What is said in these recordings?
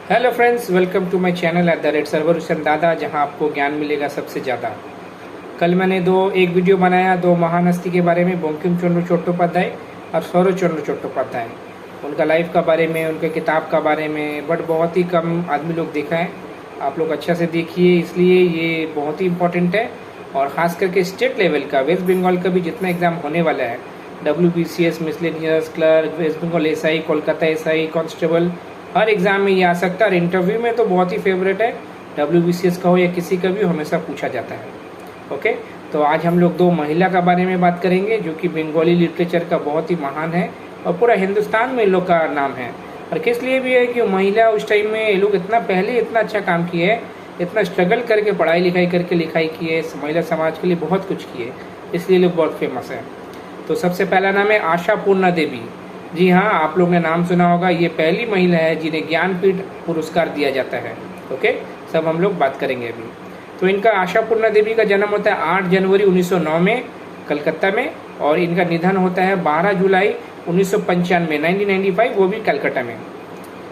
Hello friends, welcome to my channel @Sarwar Hussain Dada, जहां आपको ज्ञान मिलेगा सबसे ज़्यादा। कल मैंने एक वीडियो बनाया दो महान हस्ती के बारे में, बंकिम चंद्र चट्टोपाध्याय और शरत चंद्र चट्टोपाध्याय। उनका लाइफ का बारे में, उनके किताब का बारे में, बट बहुत ही कम आदमी लोग देखा है। आप लोग अच्छा से देखिए, इसलिए ये बहुत ही इंपॉर्टेंट है। और ख़ास करके स्टेट लेवल का, वेस्ट बंगाल का भी जितना एग्ज़ाम होने वाला है, WBCS, miscellaneous clerk, West Bengal SI, Kolkata SI, constable, हर एग्ज़ाम में ये आ सकता है। और इंटरव्यू में तो बहुत ही फेवरेट है, WBCS का हो या किसी का भी, हमेशा पूछा जाता है। ओके, तो आज हम लोग दो महिला का बारे में बात करेंगे जो कि बंगाली लिटरेचर का बहुत ही महान है और पूरा हिंदुस्तान में इन लोग का नाम है। और किस लिए भी है कि महिला उस टाइम में, ये लोग इतना पहले इतना अच्छा काम किए, इतना स्ट्रगल करके पढ़ाई लिखाई करके लिखाई किए, महिला समाज के लिए बहुत कुछ किए, इसलिए लोग बहुत फेमस है। तो सबसे पहला नाम है आशा पूर्णा देवी। जी हाँ, आप लोगों ने नाम सुना होगा। ये पहली महिला है जिन्हें ज्ञानपीठ पुरस्कार दिया जाता है। ओके, सब हम लोग बात करेंगे अभी। तो इनका आशा पूर्णा देवी का जन्म होता है 8 जनवरी 1909 में कलकत्ता में, और इनका निधन होता है 12 जुलाई 1995, 1995, वो भी कलकत्ता में।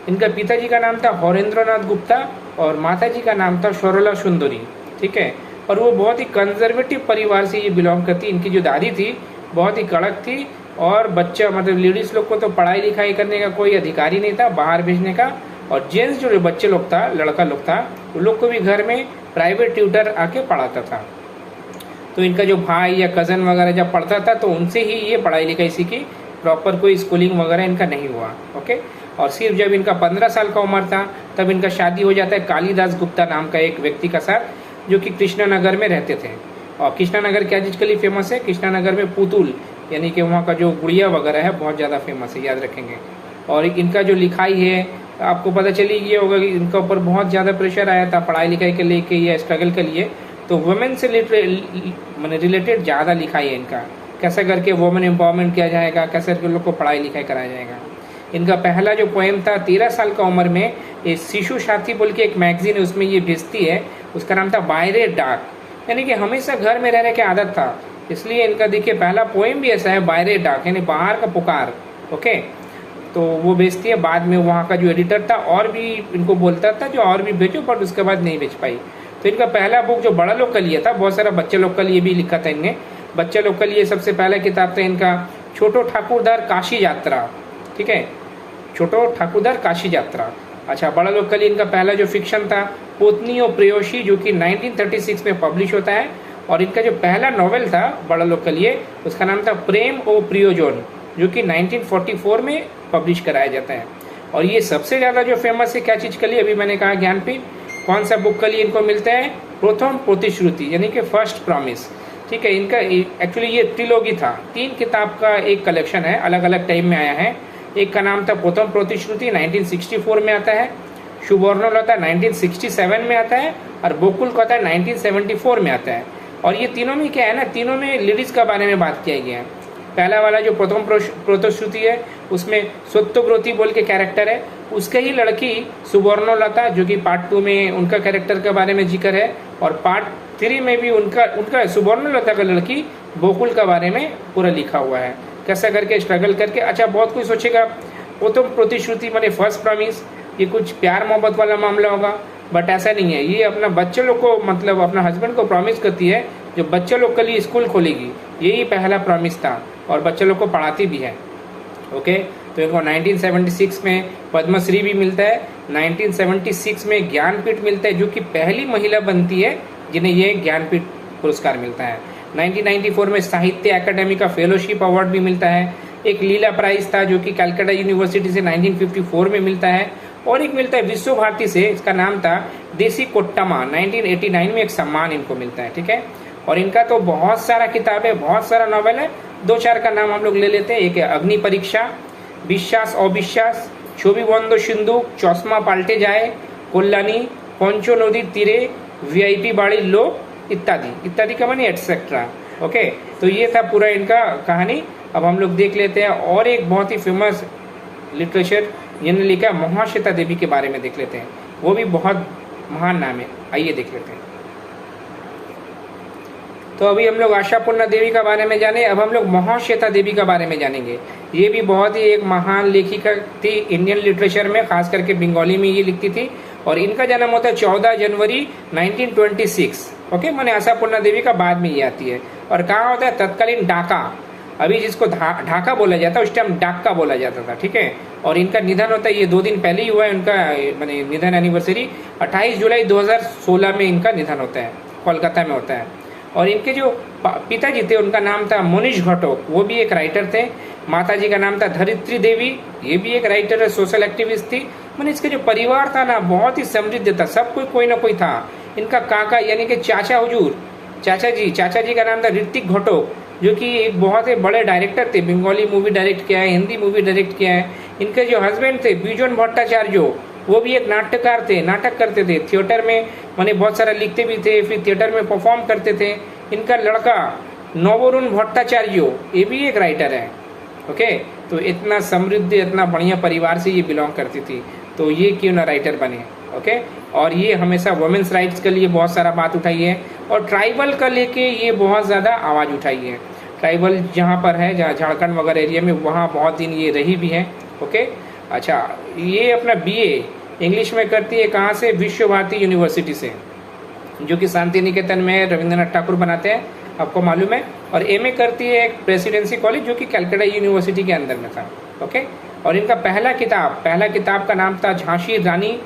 इनका पिताजी का नाम था हरेंद्रनाथ गुप्ता और माताजी का नाम था सरला सुंदरी। ठीक है, और वो बहुत ही कंजर्वेटिव परिवार से ये बिलोंग करती। इनकी जो दादी थी बहुत ही कड़क थी, और बच्चा मतलब लेडीज़ लोग को तो पढ़ाई लिखाई करने का कोई अधिकार ही नहीं था, बाहर भेजने का। और जेंट्स जो बच्चे लोग था, लड़का लोग था, उन लोग को भी घर में प्राइवेट ट्यूटर आके पढ़ाता था। तो इनका जो भाई या कज़न वगैरह जब पढ़ता था तो उनसे ही ये पढ़ाई लिखाई सीखी, प्रॉपर कोई स्कूलिंग वगैरह इनका नहीं हुआ। ओके, और सिर्फ जब इनका 15 साल का उम्र था तब इनका शादी हो जाता है कालीदास गुप्ता नाम का एक व्यक्ति का साथ, जो कि कृष्णानगर में रहते थे। और कृष्णानगर क्या चीज़ के लिए फेमस है? कृष्णानगर में पुतुल, यानी कि वहाँ का जो गुड़िया वगैरह है, बहुत ज़्यादा फेमस है, याद रखेंगे। और इनका जो लिखाई है, आपको पता चली ये होगा कि इनका ऊपर बहुत ज़्यादा प्रेशर आया था पढ़ाई लिखाई के लेके या स्ट्रगल के लिए। तो वुमेन से मैंने रिलेटेड ज़्यादा लिखाई है इनका, कैसे करके वुमेन एम्पावरमेंट किया जाएगा, कैसे करके लोग को पढ़ाई लिखाई कराया जाएगा। इनका पहला जो पोएम था 13 साल का उम्र में, ये शिशु साथी बोल के एक मैगजीन है, उसमें ये भेजती है। उसका नाम था बाहरे डाक, यानी कि हमेशा घर में रहने की आदत था, इसलिए इनका देखिए पहला पोएम भी ऐसा है, बाहरे डाक, यानी बाहर का पुकार। ओके, तो वो भेजती है। बाद में वहाँ का जो एडिटर था और भी इनको बोलता था जो और भी भेजो, बट उसके बाद नहीं भेज पाई। तो इनका पहला बुक जो बड़ा लोग के लिए था, बहुत सारा बच्चे लोग के लिए भी लिखा था इनने। बच्चे लोग के लिए सबसे पहला किताब था इनका छोटो ठाकुरदार काशी यात्रा। ठीक है, छोटो ठाकुरदार काशी यात्रा। अच्छा, बड़ा लोग के लिए इनका पहला जो फिक्शन था पोतनी और प्रेयोशी, जो कि 1936 में पब्लिश होता है। और इनका जो पहला नॉवेल था बड़ा लोग के लिए, उसका नाम था प्रेम ओ प्रियोजन, जो कि 1944 में पब्लिश कराया जाता है। और ये सबसे ज़्यादा जो फेमस है क्या चीज़ के लिए? अभी मैंने कहा ज्ञानपीठ। कौन सा बुक के लिए इनको मिलता है? प्रथम प्रतिश्रुति, यानी कि फर्स्ट प्रॉमिस। ठीक है, इनका एक्चुअली ये ट्रिलॉगी था, 3 किताब का एक कलेक्शन है, अलग अलग टाइम में आया है। एक का नाम था प्रथम प्रतिश्रुति, 1964 में आता है। सुवर्णलता 1967 में आता है, और गोकुल कथा 1974 में आता है। और ये तीनों में क्या है ना, तीनों में लेडीज़ का बारे में बात किया गया है। पहला वाला जो प्रथम प्रतिश्रुति है, उसमें सत्यव्रती बोल के कैरेक्टर है, उसके ही लड़की सुवर्णलता, जो कि पार्ट 2 में उनका कैरेक्टर के बारे में जिक्र है। और पार्ट 3 में भी उनका सुवर्णलता का लड़की गोकुल के बारे में पूरा लिखा हुआ है, कैसा करके स्ट्रगल करके। अच्छा, बहुत कोई सोचेगा प्रथम प्रतिश्रुति माने फर्स्ट प्रॉमिस, ये कुछ प्यार मोहब्बत वाला मामला होगा, बट ऐसा नहीं है। ये अपना बच्चे लोग को, मतलब अपना हस्बैंड को प्रॉमिस करती है जो बच्चे लोग के लिए स्कूल खोलेगी, यही पहला प्रॉमिस था, और बच्चे लोग को पढ़ाती भी है। ओके, तो इनको 1976 में पद्मश्री भी मिलता है, 1976 में ज्ञानपीठ मिलता है, जो कि पहली महिला बनती है जिन्हें ये ज्ञानपीठ पुरस्कार मिलता है। 1994 में साहित्य अकादमी का फेलोशिप अवार्ड भी मिलता है। एक लीला प्राइज था जो कि कलकत्ता यूनिवर्सिटी से 1954 में मिलता है। और एक मिलता है विश्व भारती से, इसका नाम था देसी कोट्टमा, 1989 में एक सम्मान इनको मिलता है। ठीक है, और इनका तो बहुत सारा किताब है, बहुत सारा नॉवेल है। 2-4 का नाम हम लोग ले लेते हैं। एक है अग्नि परीक्षा, विश्वास अविश्वास, छवि बंद सिंधु, चश्मा पाल्टे जाए, कल्याणी, पंचो नदी तीरे, VIP बाड़ी लोग, इत्यादि इत्यादि का मानी एटसेट्रा। ओके, तो ये था पूरा इनका कहानी। अब हम लोग देख लेते हैं और एक बहुत ही फेमस लिटरेचर जिन्होंने लिखा महाश्वेता देवी के बारे में देख लेते हैं। वो भी बहुत महान नाम है, आइए देख लेते हैं। तो अभी हम लोग आशा पूर्णा देवी के बारे में जाने, अब हम लोग महाश्वेता देवी के बारे में जानेंगे। ये भी बहुत ही एक महान लेखिका थी इंडियन लिटरेचर में, खास करके बंगाली में ये लिखती थी। और इनका जन्म होता है 14 जनवरी 1926। ओके, माने आशापूर्णा देवी का बाद में ये आती है। और कहाँ होता है? तत्कालीन ढाका, अभी जिसको ढाका बोला जाता है, उस टाइम डाक्का बोला जाता था, ठीक है। और इनका निधन होता है, ये 2 दिन पहले ही हुआ है उनका माने निधन एनिवर्सरी, 28 जुलाई 2016 में इनका निधन होता है, कोलकाता में होता है। और इनके जो पिताजी थे उनका नाम था मोनिश घटोक, वो भी एक राइटर थे। माता जी का नाम था धरित्री देवी, ये भी एक राइटर है, सोशल एक्टिविस्ट थी। मैंने इसके जो परिवार था ना बहुत ही समृद्ध था, सब कोई ना कोई था। इनका काका यानी कि चाचा हुजूर, चाचा जी का नाम था ऋतिक घटोक, जो कि एक बहुत ही बड़े डायरेक्टर थे, बंगाली मूवी डायरेक्ट किया है, हिंदी मूवी डायरेक्ट किया है। इनके जो हस्बैंड थे बिजन भट्टाचार्य, वो भी एक नाट्यकार थे, नाटक करते थे थिएटर में, माने बहुत सारा लिखते भी थे, फिर थिएटर में परफॉर्म करते थे। इनका लड़का नवरुण भट्टाचार्य, ये भी एक राइटर है। ओके, तो इतना समृद्ध, इतना बढ़िया परिवार से ये बिलोंग करती थी, तो ये क्यों ना राइटर बने। ओके, और ये हमेशा वुमेन्स राइट्स के लिए बहुत सारा बात उठाई है, और ट्राइबल का लेके ये बहुत ज़्यादा आवाज़ उठाई है। ट्राइबल जहाँ पर है, जहाँ झारखंड वगैरह एरिया में, वहाँ बहुत दिन ये रही भी है। ओके, अच्छा, ये अपना BA इंग्लिश में करती है, कहाँ से? विश्व भारती यूनिवर्सिटी से, जो कि शांति निकेतन में रविंद्रनाथ ठाकुर बनाते हैं, आपको मालूम है। और MA करती है एक प्रेसिडेंसी कॉलेज, जो कि कलकत्ता यूनिवर्सिटी के अंदर में था। ओके, और इनका पहला किताब का नाम था झांसी रानी।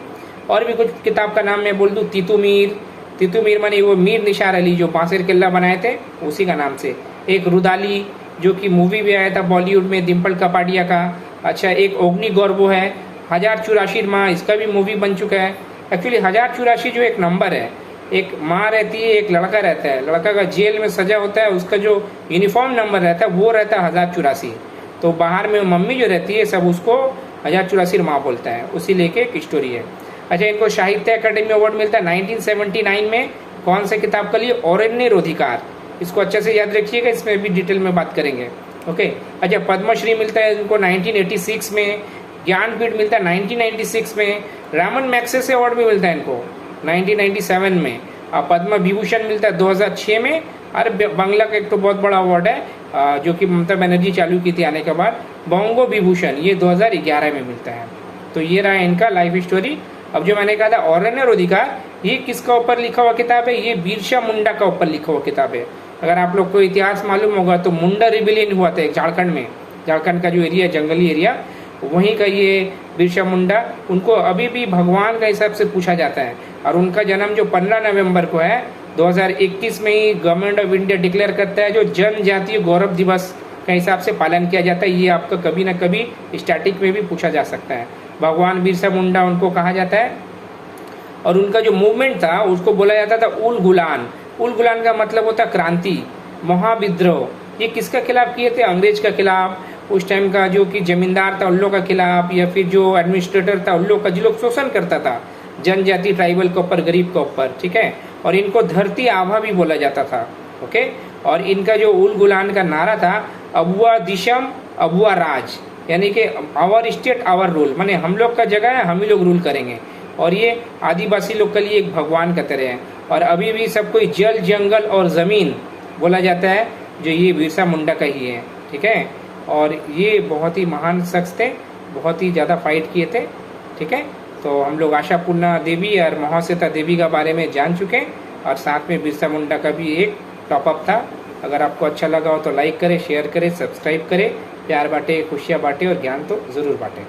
और भी कुछ किताब का नाम मैं बोल दूँ, तीतू मानी वो मीर निसार अली जो बांसुर किला बनाए थे, उसी का नाम से। एक रुदाली, जो कि मूवी भी आया था बॉलीवुड में, डिम्पल कपाडिया का। अच्छा, एक अग्नि गौरव है, 1084 माँ, इसका भी मूवी बन चुका है। एक्चुअली 1084 जो एक नंबर है, एक माँ रहती है, एक लड़का रहता है, लड़का का जेल में सजा होता है, उसका जो यूनिफॉर्म नंबर रहता है वो रहता है 1084। तो बाहर में मम्मी जो रहती है सब उसको 1084 माँ बोलता है, उसी लेके एक स्टोरी है। अच्छा, इनको साहित्य अकादमी अवार्ड मिलता है 1979 में, कौन से किताब के लिए? अरण्य रोधिकार। इसको अच्छे से याद रखिएगा, इसमें भी डिटेल में बात करेंगे। ओके, अच्छा, पद्मश्री मिलता है इनको 1986 में, ज्ञानपीठ मिलता है 1996 में, रामन मैग्सेसे अवार्ड भी मिलता है इनको 1997 में, और पद्म विभूषण मिलता है 2006 में। और बांग्ला का एक तो बहुत बड़ा अवार्ड है जो कि ममता बनर्जी चालू की थी आने के बाद, बंगो विभूषण, ये 2011 में मिलता है। तो ये रहा इनका लाइफ स्टोरी। अब जो मैंने कहा था अरण्य रोधिकार, ये किसका ऊपर लिखा हुआ किताब है? ये बिरसा मुंडा का ऊपर लिखा हुआ किताब है। अगर आप लोग को इतिहास मालूम होगा तो मुंडा रिबेलियन हुआ था एक झारखंड में, झारखंड का जो एरिया, जंगली एरिया, वहीं का ये बिरसा मुंडा। उनको अभी भी भगवान का हिसाब से पूछा जाता है, और उनका जन्म जो 15 नवंबर को है 2021 में ही गवर्नमेंट ऑफ इंडिया डिक्लेयर करता है, जो जनजातीय गौरव दिवस का हिसाब से पालन किया जाता है। ये आपका कभी ना कभी स्टैटिक में भी पूछा जा सकता है। भगवान बिरसा मुंडा उनको कहा जाता है। और उनका जो मूवमेंट था उसको बोला जाता था उल गुलान। उल गुलान का मतलब होता क्रांति, महाविद्रोह। ये किसका खिलाफ किए थे? अंग्रेज का खिलाफ। उस टाइम का जो कि जमींदार था उन लोग का खिलाफ, या फिर जो एडमिनिस्ट्रेटर था उन लोग का, जो लोग शोषण करता था जनजाति ट्राइबल के ऊपर, गरीब के ऊपर, ठीक है। और इनको धरती आभा भी बोला जाता था। ओके, और इनका जो उल गुलान का नारा था, अबुआ दिशम अबुआ राज, यानी कि आवर स्टेट आवर रूल, माने हम लोग का जगह है, हम ही लोग रूल करेंगे। और ये आदिवासी लोग के लिए एक भगवान का तरह है। और अभी भी सब कोई जल, जंगल और ज़मीन बोला जाता है, जो ये बिरसा मुंडा का ही है, ठीक है। और ये बहुत ही महान शख्स थे, बहुत ही ज़्यादा फाइट किए थे, ठीक है। तो हम लोग आशापूर्णा देवी और महाश्वेता देवी का बारे में जान चुके हैं, और साथ में बिरसा मुंडा का भी एक टॉपअप था। अगर आपको अच्छा लगा हो तो लाइक करें, शेयर करें, सब्सक्राइब करें, प्यार बांटे, खुशियाँ बांटे और ज्ञान तो ज़रूर बांटें।